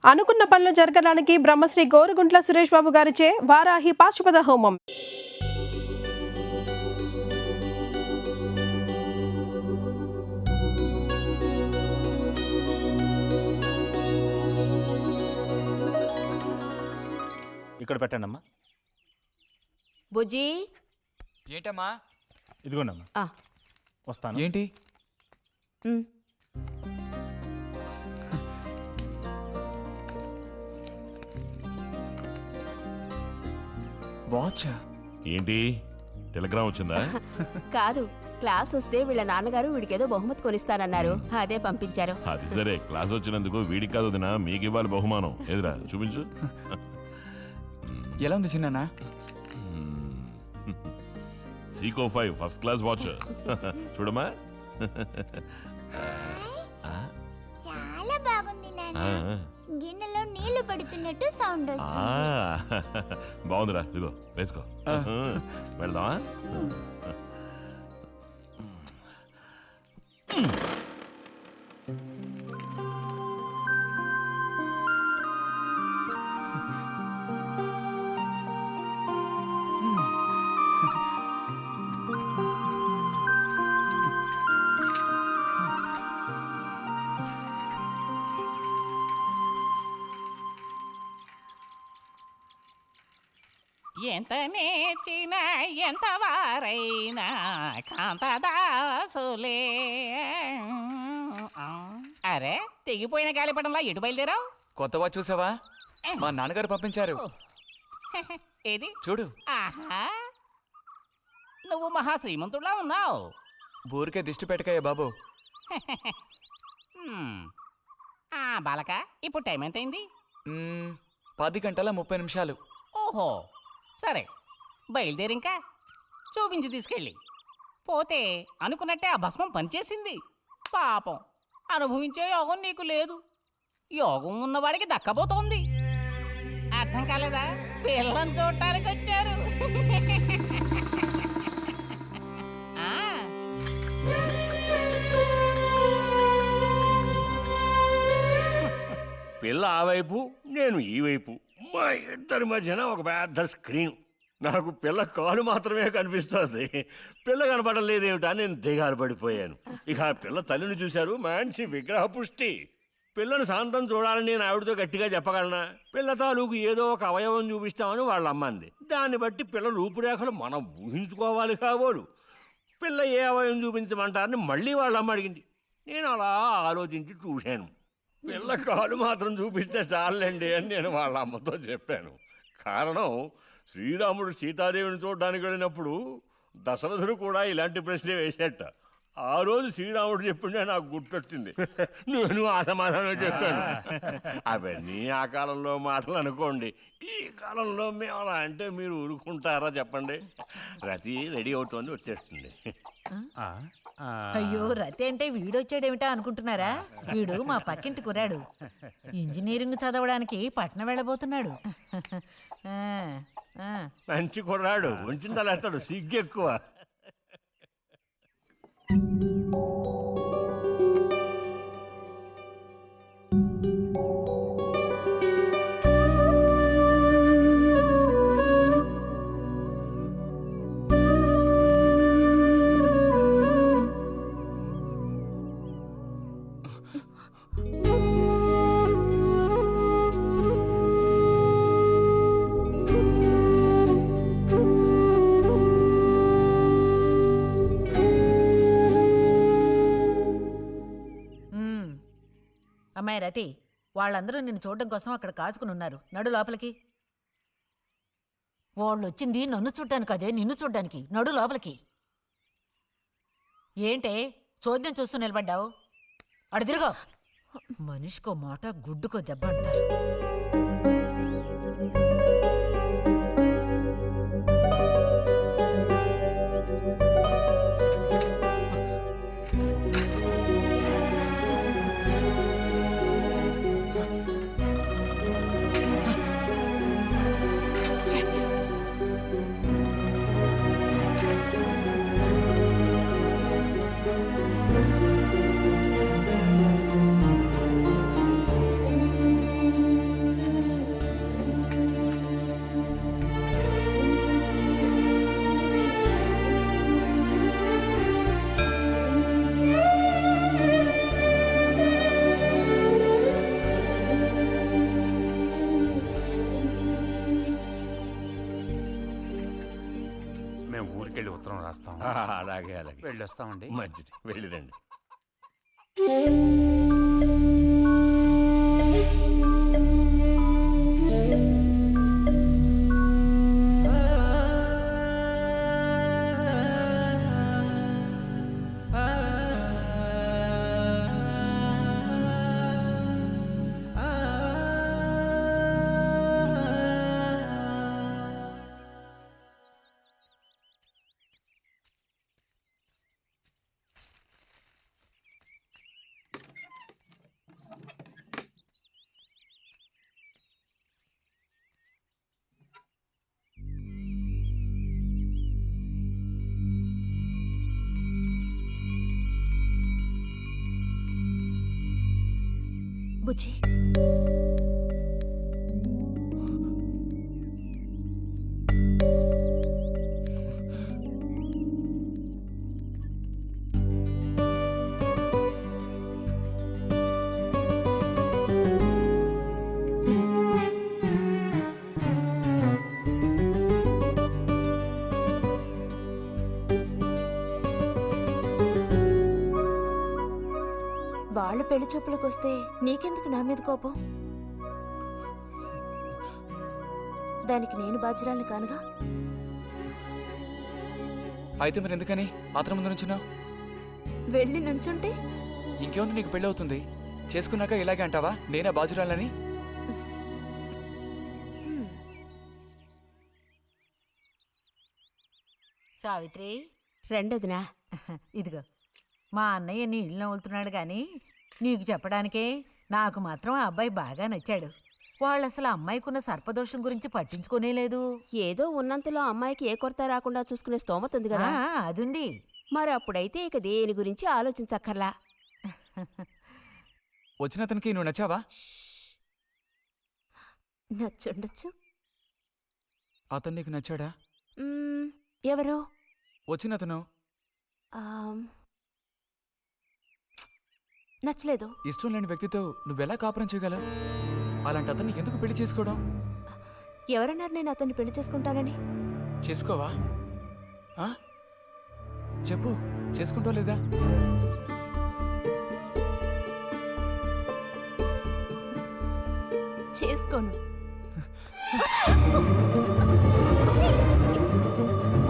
అనుకున్న పనులు జరగడానికి బ్రహ్మశ్రీ గోరుగుంట్ల సురేష్ బాబు గారిచే వారాహి పాశుపత హోమం. ఇక్కడ పెట్టండి అమ్మా. బుజ్జి ఏంటమ్మా? ఇదిగోండమ్మా. వస్తాను. ఏంటి? వాచా? ఏంటి టెలిగ్రామ్ వచ్చిందా? కాదు, క్లాస్ వస్తే వీళ్ళ నాన్నగారు వీడికేదో బహుమతి కొనిస్తానన్నారు, అదే పంపించారు. అది సరే, క్లాస్ వచ్చినందుకు వీడికి కాదు వదినా, మీకు ఇవ్వాలి బహుమానం. ఎదురా చూపించు. ఎలా ఉంది చిన్న? Seeko 5 first class watch. చూడమ్మా. చాలా బాగుంది నాన్న. గిన్నెలో నీళ్లు పడుతున్నట్టు సౌండ్ వస్తుంది. బాగుందిరా, ఇదిగో వేసుకో. వెళ్దామా? ఎంత నేర్చిన ఎంత వారైనా కాంతదాసులే. అరే, తెగిపోయిన గాలిపటంలా ఎటు బయలుదేరావు? కొత్త వాచ్ చూసావా? మా నాన్నగారు పంపించారు. ఏది చూడు. ఆహా, నువ్వు మహా శ్రీమంతుడిలా ఉన్నావు. ఊరికే దిష్టి పెట్టకయ్యా బాబు. బాలక, ఇప్పుడు టైం ఎంతైంది? 10:30 ఓహో, సరే బయలుదేరి. ఇంకా చూపించి తీసుకెళ్ళి. పోతే అనుకున్నట్టే ఆ భస్మం పనిచేసింది. పాపం, అనుభవించే యోగం నీకు లేదు. యోగం ఉన్నవాడికి దక్కబోతోంది. అర్థం కాలేదా? పిల్లని చూడటానికి వచ్చారు. పిల్ల ఆ వైపు, నేను ఈ వైపు, మా ఇద్దరి మధ్యన ఒక పెద్ద స్క్రీన్. నాకు పిల్ల కాలు మాత్రమే కనిపిస్తుంది. పిల్ల కనపడడం లేదేమిటా నేను దిగాలు పడిపోయాను. ఇక ఆ పిల్ల తల్లిని చూశారు, మంచి విగ్రహ పుష్టి. పిల్లని శాంతం చూడాలని నేను ఆవిడతో గట్టిగా చెప్పగలనా? పిల్ల తాలూకు ఏదో ఒక అవయవం చూపిస్తామని వాళ్ళ అమ్మంది. దాన్ని బట్టి పిల్ల రూపురేఖలు మనం ఊహించుకోవాలి కాబోలు. పిల్ల ఏ అవయవం చూపించమంటారని మళ్ళీ వాళ్ళ అమ్మ అడిగింది. నేను అలా ఆలోచించి చూశాను. పిల్ల కాలు మాత్రం చూపిస్తే చాలండి అని నేను వాళ్ళ అమ్మతో చెప్పాను. కారణం, శ్రీరాముడు సీతాదేవిని చూడడానికి వెళ్ళినప్పుడు దశరథుడు కూడా ఇలాంటి ప్రశ్నే వేసేట. ఆ రోజు శ్రీరాముడు చెప్పిండే నాకు గుర్తొచ్చింది. నేను ఆ సమాధానం చెప్పాను. అవన్నీ ఆ కాలంలో మాటలు అనుకోండి. ఈ కాలంలో మేము అలా అంటే మీరు ఊరుకుంటారా చెప్పండి? రతి రెడీ అవుతోంది, వచ్చేస్తుంది. అయ్యో, రతి అంటే వీడొచ్చాడేమిటా అనుకుంటున్నారా? వీడు మా పక్కింటి కుర్రాడు. ఇంజనీరింగ్ చదవడానికి పట్నం వెళ్ళబోతున్నాడు. మంచి కుర్రాడు, ఉంచిందా లేస్తాడు, సిగ్గు ఎక్కువ. అమ్మాయి రతి, వాళ్ళందరూ నిన్ను చూడడం కోసం అక్కడ కాచుకుని ఉన్నారు. నడు లోపలికి. వాళ్ళు వచ్చింది నన్ను చూడ్డానికి, అదే నిన్ను చూడ్డానికి. నడు లోపలికి. ఏంటే చోద్యం చూస్తూ నిలబడ్డావు? అడు తిరుగో. మనిషికో మాట, గుడ్డుకో దెబ్బ అంటారు. మేము ఊరికెళ్ళి ఉత్తరం రాస్తాం. అలాగే అలాగే వెళ్ళొస్తామండి. మంచిది, వెళ్ళిరండి. బుజ్జి, వాళ్ళ పెళ్లి చూపులకు వస్తే నీకెందుకు నా మీద కోపం? దానికి నేను బాధ్యురాలిని కానుగా. అయితే మరి ఎందుకని అతని ముందు నుంచున్నావు? వెళ్ళి నుంచుంటే ఇంకేముంది, నీకు పెళ్ళి అవుతుంది. చేసుకున్నాక ఇలాగే అంటావా నేనే బాజురాలని? సావిత్రి, రెండోదినా. ఇదిగో మా అన్నయ్య నీ ఇల్లు నవ్వులుతున్నాడు గాని నీకు చెప్పడానికే నాకు మాత్రం ఆ అబ్బాయి బాగా నచ్చాడు. వాళ్ళు అసలు అమ్మాయికున్న సర్పదోషం గురించి పట్టించుకోనే లేదు. ఏదో ఉన్నంతలో అమ్మాయికి ఏ కొరత రాకుండా చూసుకునే స్తోమత ఉంది కదా. అదుంది. మరి అప్పుడైతే ఇక దేని గురించి ఆలోచించక్కర్లా. వచ్చిన అతనికి నువ్వు నచ్చావా? నచ్చుండొచ్చు. అతను నీకు నచ్చాడా? ఎవరు? వచ్చిన అతను నచ్చలేదు. ఇష్టం లేని వ్యక్తితో నువ్వెలా కాపురం చేయగలవు? అలాంటి అతన్ని ఎందుకు పెళ్లి చేసుకోవడం? ఎవరన్నారు నేను అతన్ని పెళ్లి చేసుకుంటానని? చేసుకోవా? చెప్పు, చేసుకుంటావు లేదా? చేసుకోను.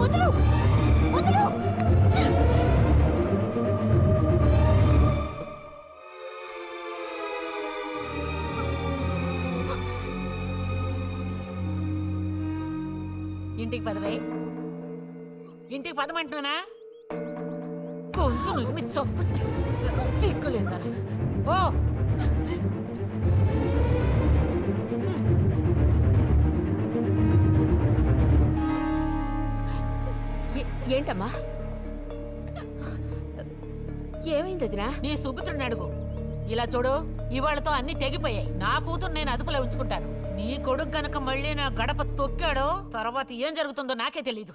వదలు, వదలు. ఇంటికి పదవే. ఇంటికి పదమంటున్నానా? గొంతు నువ్వు చంపు. సిగ్గులేదా? ఓ ఏంటమ్మా? ఏమైంది వదినా? నీ సుపుత్రుని అడుగు. ఇలా చూడు, ఇవాళతో అన్ని తెగిపోయాయి. నా కూతురు నేను అదుపులో ఉంచుకుంటాను. నీ కొడుకు గనక మళ్ళీ నా గడప తొక్కాడో తర్వాత ఏం జరుగుతుందో నాకే తెలీదు.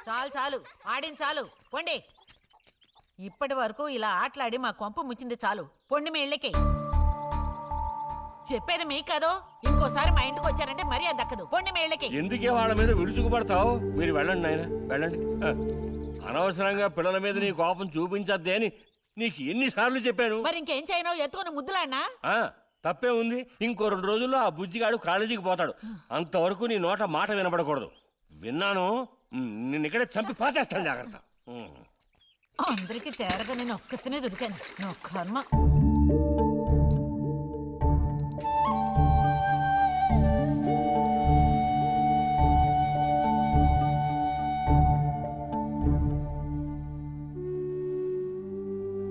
చాలు చాలు, ఆడిన చాలు, పొండి. ఇప్పటి వరకు ఇలా ఆటలాడి మా కొంప ముచ్చింది చాలు. పొండి మీ ఇళ్ళకి. చెప్పేది మీ కాదో, ఇంకోసారి మా ఇంటికి వచ్చారంటే మరీ అది దక్కదు. పొండి మీ ఇళ్ళకి. ఎందుకే వాళ్ళ మీద విరుచుకుపడతావు? మీరు వెళ్ళండి నాయన, వెళ్ళండి. అనవసరంగా పిల్లల మీద నీ కోపం చూపించద్దే అని నీకు ఎన్నిసార్లు చెప్పాను. మరి ఇంకేం చేయను? ఎత్తుకుని ముద్దులాడినా? తప్పే ఉంది. ఇంకో 2 రోజుల్లో ఆ బుజ్జిగాడు కాలేజీకి పోతాడు. అంతవరకు నీ నోట మాట వినబడకూడదు. విన్నాను, నిన్ను ఇక్కడే చంపి పాతేస్తాను, జాగ్రత్త. అందరికి తేరగా నేను ఒక్కతినే దొరికాను. నా కర్మ.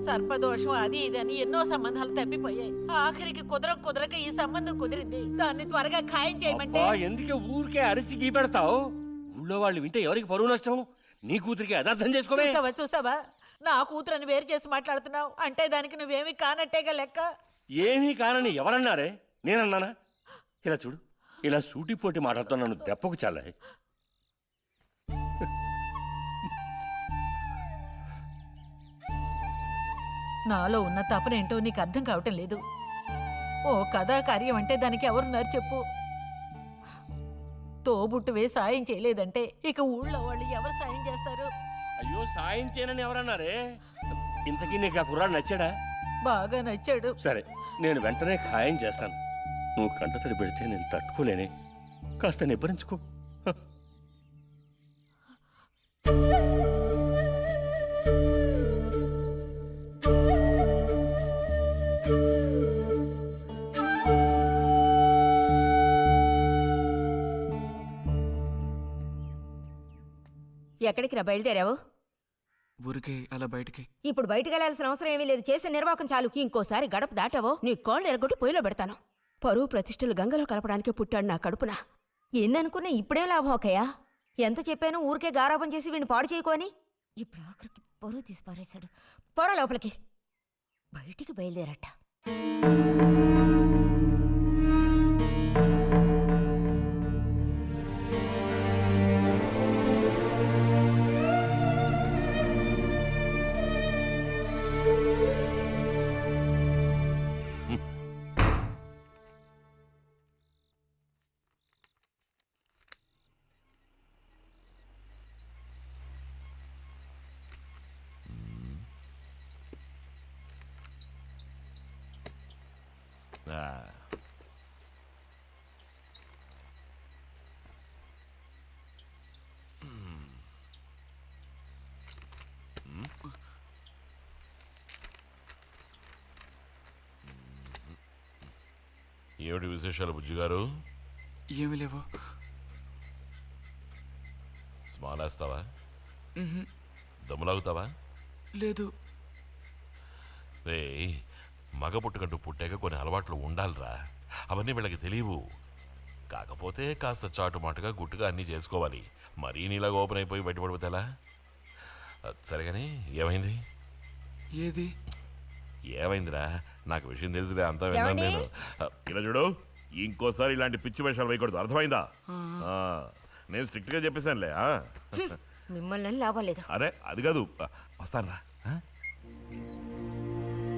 సర్పదోషం అది ఇదని ఎన్నో సంబంధాలు తప్పిపోయాయి. ఆఖరికి కుదరక ఈ సంబంధం కుదిరింది. దాన్ని త్వరగా ఖాయం చేయమంటే. ఎందుకే ఊరికే అరిసి గీ పెడతావు? ఊళ్ళో వాళ్ళు వింటే ఎవరికి పరువు నష్టం? నీ కూతురికి అదర్థం చేసుకోవే. చూసావా, నా కూతురని వేరు చేసి మాట్లాడుతున్నావు. అంటే దానికి నువ్వేమీ కానట్టేగా లెక్క. ఏమీ కానని ఎవరన్నారే? నేనన్నానా? ఇలా చూడు, ఇలా సూటిపోటి మాటలతో నన్ను దెప్పకు చాలా. నాలో ఉన్న తపనేంటో నీకు అర్థం కావటం లేదు. ఓ కథా కార్యం అంటే దానికి ఎవరున్నారు చెప్పు? తోబుట్టువే సాయం చేయలేదంటే ఇక ఊళ్ళో వాళ్ళు ఎవరు సాయం చేస్తారు? అయ్యో, సాయం చేయనని ఎవరన్నారే? ఇంతకీ నీకు ఆ కుర్రాడు నచ్చాడా? బాగా నచ్చాడు. సరే, నేను వెంటనే ఖాయం చేస్తాను. నువ్వు కంటతడి పెడితే నేను తట్టుకోలేనే. కాస్త నిబ్బరించుకో. ఎక్కడికి రా బయలుదేరావు? ఊరికే అలా బయటికి. ఇప్పుడు బయటికి వెళ్ళాల్సిన అవసరం ఏమీ లేదు. చేసే నిర్వాహకం చాలు. ఇంకోసారి గడప దాటావో నీ కోళ్ళు ఎరగొట్టి పొయ్యిలో పెడతాను. పరువు ప్రతిష్టలు గంగలో కలపడానికే పుట్టాడు నా కడుపున. ఎన్ననుకున్నా ఇప్పుడేం లాభం ఒకయ్యా? ఎంత చెప్పాను ఊరికే గారాపం చేసి వీడిని పాడు చేయకోని. ఇప్పుడు ఆఖరికి పరువు తీసి పారేశాడు. పొర లోపలికి. బయటికి బయలుదేరట. ఏమిటి విశేషాలు బుజ్జిగారు? ఏమీ లేవు. స్మాలేస్తావా? దమ్ములాగుతావా? లేదు. రే, మగ పుట్టుకంటూ పుట్టాక కొన్ని అలవాట్లు ఉండాలిరా. అవన్నీ వీళ్ళకి తెలియవు. కాకపోతే కాస్త చాటుమాటుగా గుట్టుగా అన్నీ చేసుకోవాలి. మరీ నీలాగా ఓపెన్ అయిపోయి బయటపడిపోతే ఎలా? సరేగాని ఏమైంది? ఏది ఏమైందిరా? నాకు విషయం తెలిసిలే, అంతా విన్నాను నేను. ఇలా చూడు, ఇంకోసారి ఇలాంటి పిచ్చి వేషాలు వేయకూడదు, అర్థమైందా? నేను స్ట్రిక్ట్ గా చెప్పేశానులే. మిమ్మల్ని లాభం లేదు. అరే అది కాదు, వస్తానురా.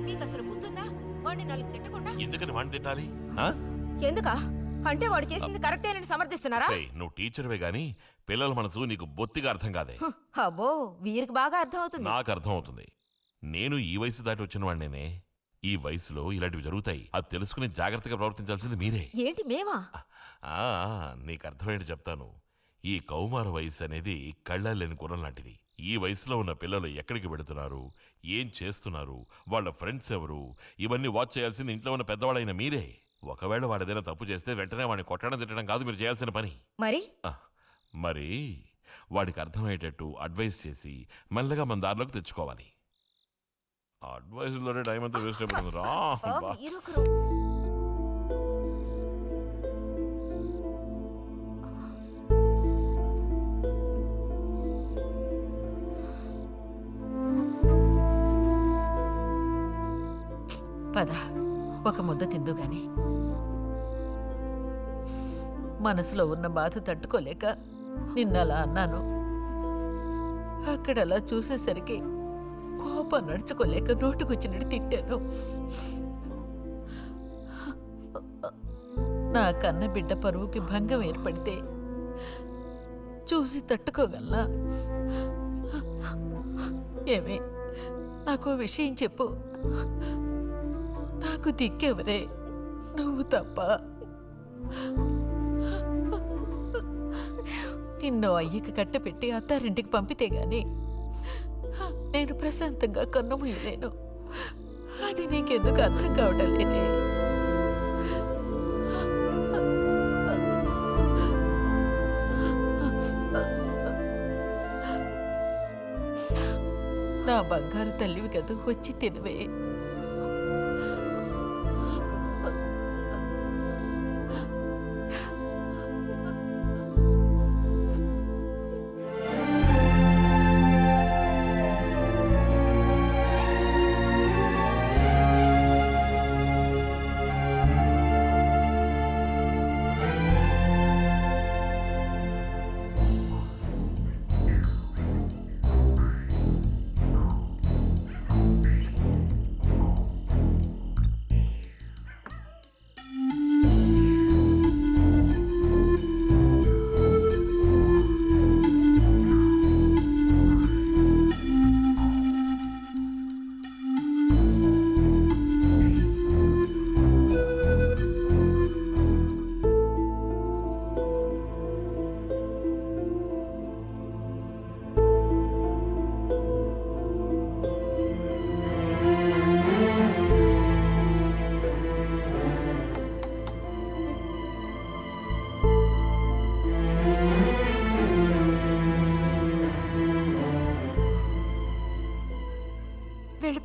మీకు అసలు బుద్ధుందా? వాడిని నాలుగు తిట్టకుండా. ఎందుకని వాడిని తిట్టాలి? ఎందుకా? అంటే వాడు చేసింది కరెక్టేనని సమర్థిస్తున్నారా? నువ్వు టీచర్వే గాని పిల్లల మనసు నీకు బొత్తిగా అర్థం కాదే. అబ్బో, వీరికి బాగా అర్థం అవుతుంది. నాకు అర్థం అవుతుంది. నేను ఈ వయసు దాటి వచ్చిన వాడినేనే. ఈ వయసులో ఇలాంటివి జరుగుతాయి. అది తెలుసుకుని జాగ్రత్తగా ప్రవర్తించాల్సింది మీరే. ఏంటి మేమా? నీకు అర్థమేంటి చెప్తాను. ఈ కౌమార వయసు అనేది కళ్ళలేని గుర్రం లాంటిది. ఈ వయసులో ఉన్న పిల్లలు ఎక్కడికి వెళుతున్నారు, ఏం చేస్తున్నారు, వాళ్ళ ఫ్రెండ్స్ ఎవరు, ఇవన్నీ వాచ్ చేయాల్సింది ఇంట్లో ఉన్న పెద్దవాళ్ళైన మీరే. ఒకవేళ వాడేదైనా తప్పు చేస్తే వెంటనే వాడిని కొట్టడం తిట్టడం కాదు మీరు చేయాల్సిన పని. మరి వాడికి అర్థమయ్యేటట్టు అడ్వైస్ చేసి మెల్లగా మన దారిలోకి తెచ్చుకోవాలి. అడ్వైస్లోనే టైం అంతా వేస్ట్ అయిపోతుంది రా. పద, ఒక ముద్ద తిందు గాని. మనసులో ఉన్న బాధ తట్టుకోలేక నిన్నలా అన్నాను. అక్కడలా చూసేసరికి కోపం నడుచుకోలేక నోటుకొచ్చినట్టు తిట్టాను. నా కన్న బిడ్డ పరువుకి భంగం ఏర్పడితే చూసి తట్టుకోగలనా? ఏమే, నాకు విషయం చెప్పు. నాకు దిక్కెవరే? నువ్వు తప్ప. నిన్నో అయ్యకి కట్టపెట్టి అత్తారింటికి పంపితే గాని నేను ప్రశాంతంగా కన్నుమూయలేను. అది నీకెందుకు అర్థం కావటం లేదే? నా బంగారు తల్లివి కదూ, వచ్చి తినవే.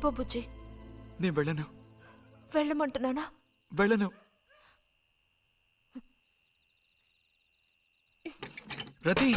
వెళ్ళిపో బుజ్జి. నేను వెళ్ళను. వెళ్ళమంటున్నానా? వెళ్ళను. రతి,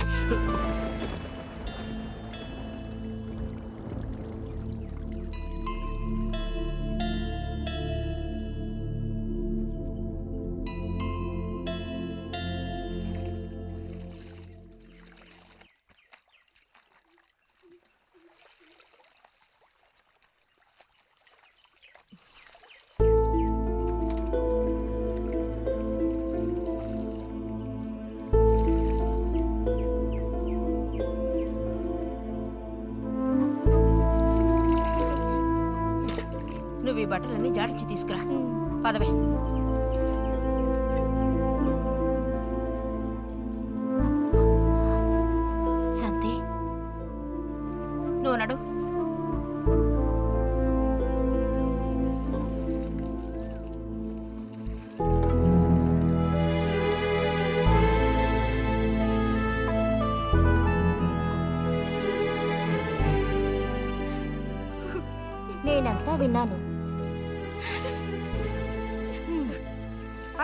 నువ్వు ఈ బట్టలన్నీ జాడించి తీసుకురా. పదవే. శాంతి, నువ్వు నడు. నేనంతా విన్నాను.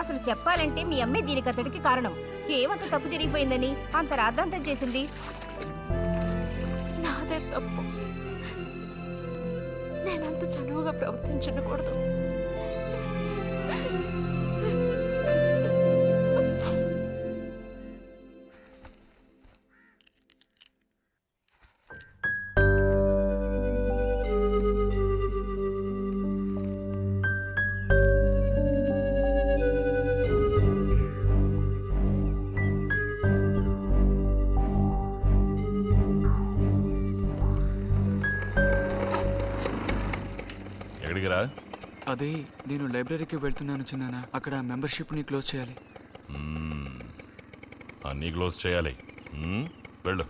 అసలు చెప్పాలంటే మీ అమ్మే దీనికి అతడికి కారణం. ఏమంత తప్పు జరిగిపోయిందని అంత రాద్ధాంతం చేసింది? నాదే తప్పు. నేనంత చనువుగా ప్రవర్తించకూడదు. ఎక్కడికి రా? అదే నేను లైబ్రరీకి వెళ్తున్నాను చిన్నానా. అక్కడ మెంబర్షిప్ని క్లోజ్ చేయాలి. అన్నీ క్లోజ్ చేయాలి. వెళ్ళు.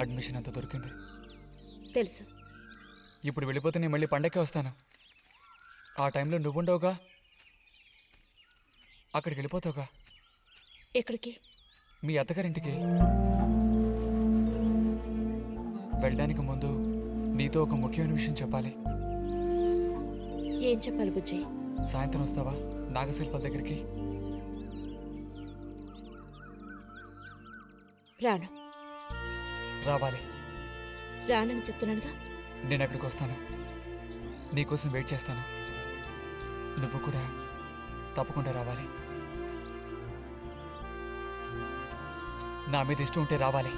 అడ్మిషన్ అంతా దొరికింది. తెలుసు. ఇప్పుడు వెళ్ళిపోతే నేను మళ్ళీ పండక్కే వస్తాను. ఆ టైంలో నువ్వుండవుగా, అక్కడికి వెళ్ళిపోతావుగా. ఎక్కడికి? మీ అత్తగారింటికి. వెళ్ళడానికి ముందు నీతో ఒక ముఖ్యమైన విషయం చెప్పాలి. ఏం చెప్పాలి బుజ్జి? సాయంత్రం వస్తావా నాగశిల్పాల దగ్గరికి? రాను. రావాలి. రానని చెప్తున్నానుగా. నేను అక్కడికి వస్తాను, నీకోసం వెయిట్ చేస్తాను. నువ్వు కూడా తప్పకుండా రావాలి. నా మీద ఇష్టం ఉంటే రావాలి.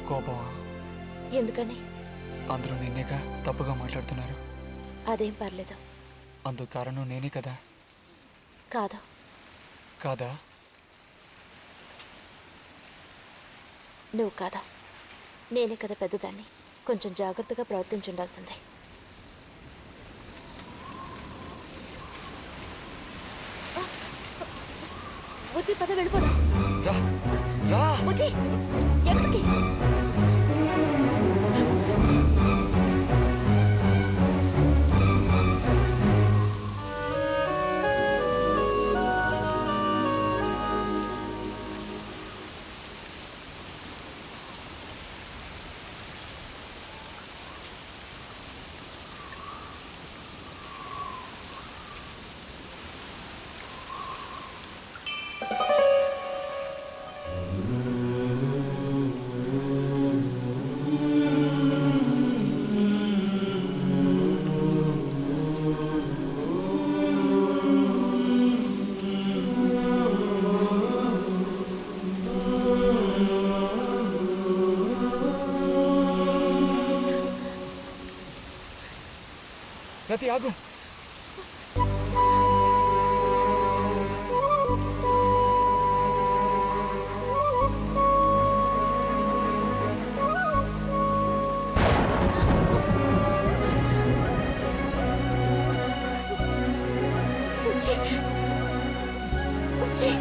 కోపమా? ఎందుకని? అందరూ నిన్నేగా తప్పుగా మాట్లాడుతున్నారు. అదేం పర్లేదు. అందుకు కారణం నేనే కదా. కాదా? కాదా? నువ్వు కాదా? నేనే కదా పెద్దదాన్ని, కొంచెం జాగ్రత్తగా ప్రవర్తించుండాల్సిందే. బుజ్జి పద వెళ్ళిపోదాం. రా రా బుజ్జి ఎక్కడికి? రతి ఆగు. బుజ్జి బుజ్జి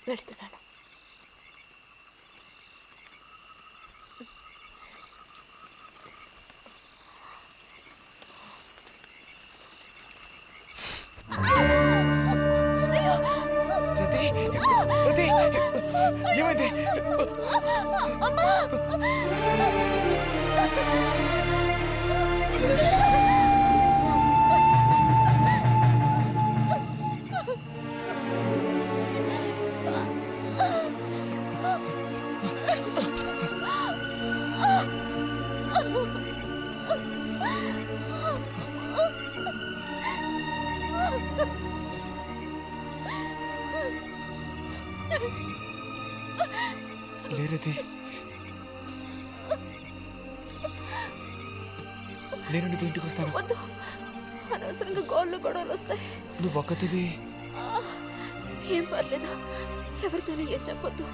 వెళ్తున్నాను. రతి, రతి, ఏమైంది? లే రతి, నేను నీతో ఇంటికి వస్తాను. వద్దు, అనవసరంగా గోళ్ళు గొడవలు వస్తాయి. నువ్వు ఒక్కతివి. ఏం పర్లేదు, ఎవరితోనూ ఏం చెప్పొద్దు.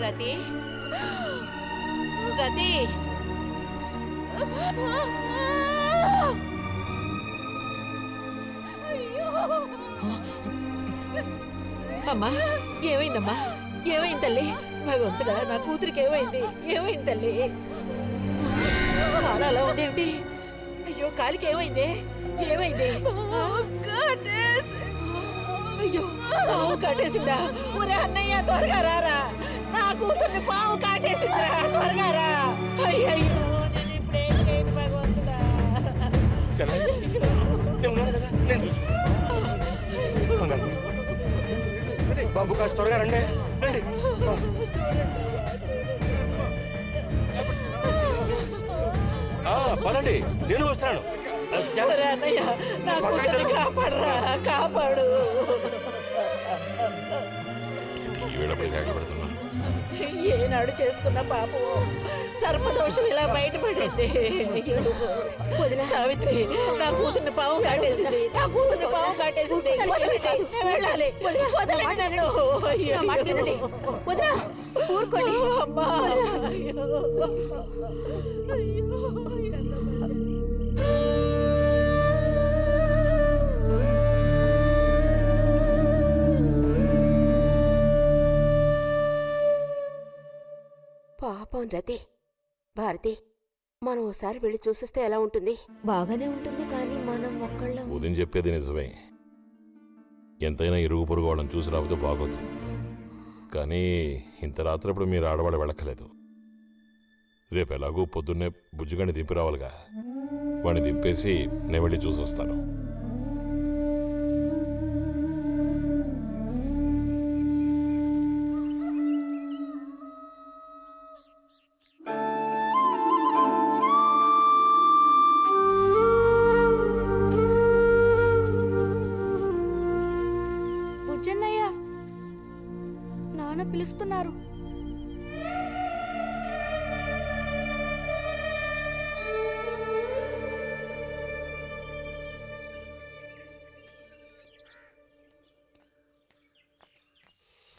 రతి, రతి, అమ్మా ఏమైందమ్మా? ఏమైంది తల్లి? భగవంతుడా, నా కూతురికి ఏమైంది? ఏమైంది తల్లి? కాలు అలా ఉందేమిటి? అయ్యో, కాలికి ఏమైంది? ఏమైంది? అయ్యో, పాము కాటేసిందా? ఒరే అన్నయ్య, త్వరగా రారా, నా కూతుర్ని పాము కాటేసిందిరా, త్వరగా రా. అయ్యయ్యో, నేను ఇప్పుడేం చేయను భగవంతుడా. బాబు కాస్త త్వరగా రండి. రండి. పదండి, నేను వస్తాను. ఒరే అన్నయ్య, నా కూతుర్ని కాపాడరా, కాపాడు. ఈ వేళపై లేకబడుతున్నా. ఏనాడు చేసుకున్న పాపం సర్పదోషం ఇలా బయటపడింది. సావిత్రి, నా కూతుర్ని పాము కాటేసింది, నా కూతుర్ని పాము కాటేసింది. వదలండి, నేను వెళ్ళాలి. వదలండి నన్ను. ఊరుకోండి. అమ్మా, అయ్యో. పాపం రతి. భారతి, మనం ఓసారి వెళ్ళి చూసిస్తే ఎలా ఉంటుంది? బాగానే ఉంటుంది, కానీ మనం ఒక్కళ్ళం. ఉదయం చెప్పేది నిజమే. ఎంతైనా ఇరుగు పొరుగు వాళ్ళని చూసి రాకపోతే బాగోదు. కానీ ఇంత రాత్రప్పుడు మీరు ఆడవాళ్ళు వెళ్ళక్కలేదు. రేపు ఎలాగూ పొద్దున్నే బుజ్జిగాని దింపి రావాలిగా. వాడిని దింపేసి నేను వెళ్ళి చూసి వస్తాను. బుజ్జన్నయ్య, నాన్న పిలుస్తున్నారు.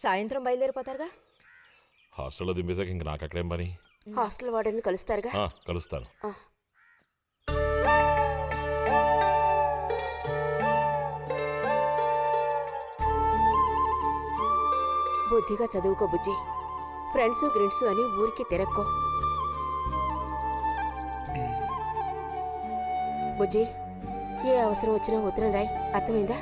సాయంత్రం బయలుదేరిపోతారుగా? హాస్టల్లో దింపేశాక ఇంక నాకు అక్కడేం పని? హాస్టల్ వార్డెన్ కలుస్తారుగా? కలుస్తాను. బుద్ధిగా చదువుకో బుజ్జి. ఫ్రెండ్స్ గ్రిడ్స్ అని ఊరికి తిరక్కో. బుజ్జి, ఏ అవసరం వచ్చినా ఉత్తరం రాయి, అర్థమైందా?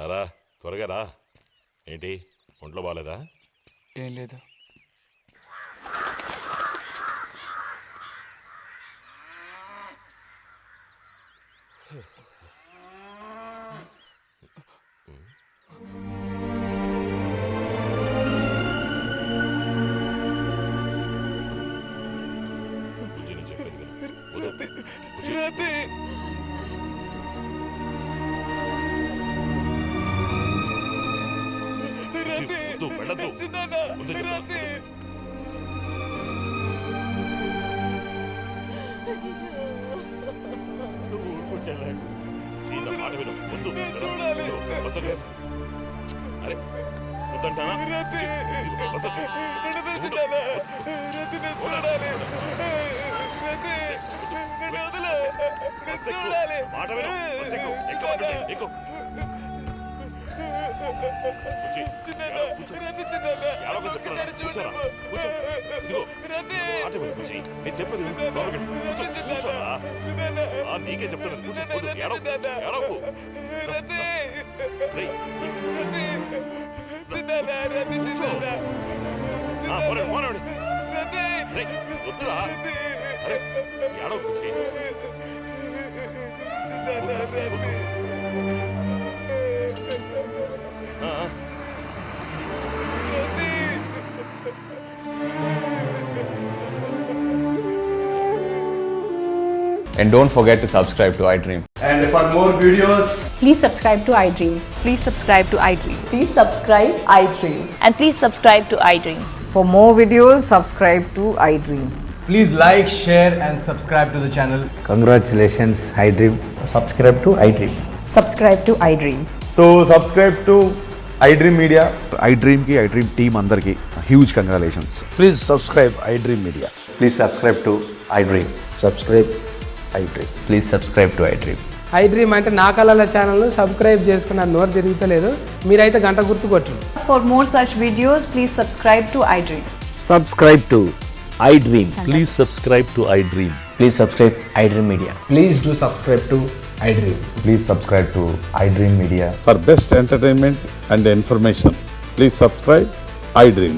రారా త్వరగా రా. ఏంటి ఒంట్లో బాగాలేదా? ఏం లేదు. బుజ్జి, నేను చెప్పేది విను. వదలొద్దు. బుజ్జి. బుజ్జి, వద్దు, వెళ్ళొద్దు. వద్దు చెప్తా. నువ్వు ఊరుకో చెల్లె. ఈ నా మాట విను. వద్దు. ఇదిగో, బస్ వచ్చేసి. అరే వద్దంటానా? ఇదిగో, బస్ వచ్చేసి. వద్దు. బస్ ఎక్కు. మాట విను. బస్ ఎక్కు. ఎక్కు. ఎక్కు. బుజ్జి, కూర్చో. ఏడవకు చెప్తున్నాను. కూర్చోరా. కూర్చో. ఇదిగో, మాట విను బుజ్జి. నేను చెప్పేది విను. లోపలికి వెళ్ళు. కూర్చో. కూర్చోరా. నీకే చెప్తున్నాను. కూర్చో. వద్దు. ఏడవకు. ఏడవకు. రేయ్. కూర్చో. పోరాడు. రేయ్, వద్దురా. అరే ఏడవకు బుజ్జి. వద్దు. And don't forget to subscribe to iDream. And for more videos, Please subscribe to iDream. Please subscribe to iDream. Please subscribe iDream. And please subscribe to iDream. For more videos, subscribe to iDream. please like, share, and subscribe to the channel. Congratulations, iDream. Subscribe to iDream. Subscribe to iDream. So subscribe to iDream Media. iDream ki iDream team andarki huge congratulations. Please subscribe iDream Media. Please subscribe to iDream. Subscribe iDream. Please subscribe to iDream. iDream అంటే నా కళల ఛానల్ను subscribe చేసుకున్న నోరు తిరుగుతలేదు. మీరైతే గంట గుర్తు కొట్టండి. For more such videos, please subscribe to iDream. Subscribe to iDream. Please subscribe to iDream. Please subscribe iDream Media. Please do subscribe to iDream. Please subscribe to iDream Media. For best entertainment and information, please subscribe iDream.